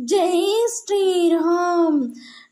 ஜெய் ஸ்ரீராம்.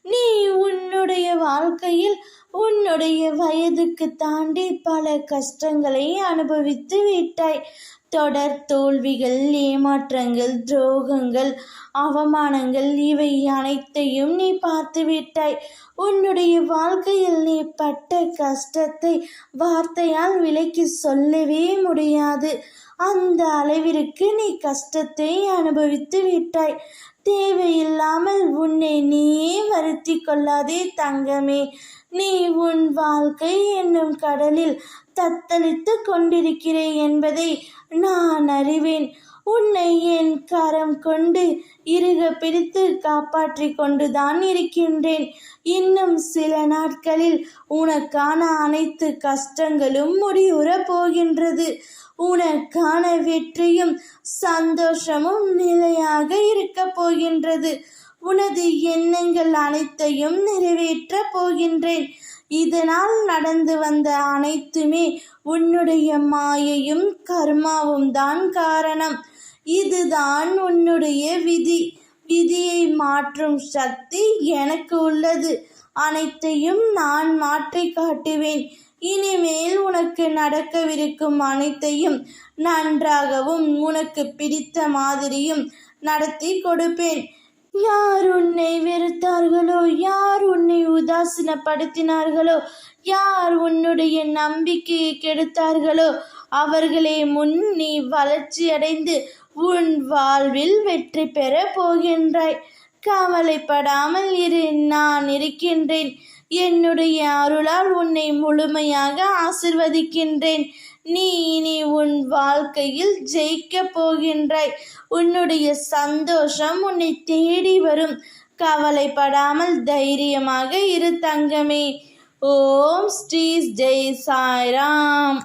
நீ உன்னுடைய வாழ்க்கையில் உன்னுடைய வயதுக்கு தாண்டி பல கஷ்டங்களை அனுபவித்து விட்டாய். தொடர் தோல்விகள், ஏமாற்றங்கள், துரோகங்கள், அவமானங்கள் இவை அனைத்தையும் நீ பார்த்து விட்டாய். உன்னுடைய வாழ்க்கையில் நீ பட்ட கஷ்டத்தை வார்த்தையால் விலக்கி சொல்லவே முடியாது. அந்த அளவிற்கு நீ கஷ்டத்தை அனுபவித்து விட்டாய். தேவையில்லாமல் உன்னை நீயே வருத்தி கொள்ளாதே தங்கமே. நீ உன் வாழ்க்கை என்னும் கடலில் தத்தளித்து கொண்டிருக்கிறே என்பதை நான் அறிவேன். உன்னை என் கரம் கொண்டு இறுக பிடித்து காப்பாற்றி கொண்டுதான் இருக்கின்றேன். இன்னும் சில நாட்களில் உனக்கான அனைத்து கஷ்டங்களும் முடிவுறப் போகின்றது. உனக்கான வெற்றியும் சந்தோஷமும் நிலையாக இருக்கப் போகின்றது. உனது எண்ணங்கள் அனைத்தையும் நிறைவேற்றப் போகின்றேன். இதனால் நடந்து வந்த அனைத்துமே உன்னுடைய மாயையும் கர்மாவும் தான் காரணம். இதுதான் உன்னுடைய விதி. விதியை மாற்றும் சக்தி எனக்கு உள்ளது. அனைத்தையும் நான் மாற்றி காட்டுவேன். இனிமேல் உனக்கு நடக்கவிருக்கும் அனைத்தையும் நன்றாகவும் உனக்கு பிடித்த மாதிரியும் நடத்தி கொடுப்பேன். யார் உன்னை வெறுத்தார்களோ, யார் உன்னை உதாசீனப்படுத்தினார்களோ, யார் உன்னுடைய நம்பிக்கையை கெடுத்தார்களோ அவர்களே முன் நீ வளர்ச்சியடைந்து உன் வாழ்வில் வெற்றி பெற போகின்றாய். கவலைப்படாமல் இரு, நான் இருக்கின்றேன். என்னுடைய அருளால் உன்னை முழுமையாக ஆசிர்வதிக்கின்றேன். நீ இனி உன் வாழ்க்கையில் ஜெயிக்கப் போகின்றாய். உன்னுடைய சந்தோஷம் உன்னை தேடி வரும். கவலைப்படாமல் தைரியமாக இரு தங்கமே. ஓம் ஸ்ரீ ஜெய் சாய்ராம்.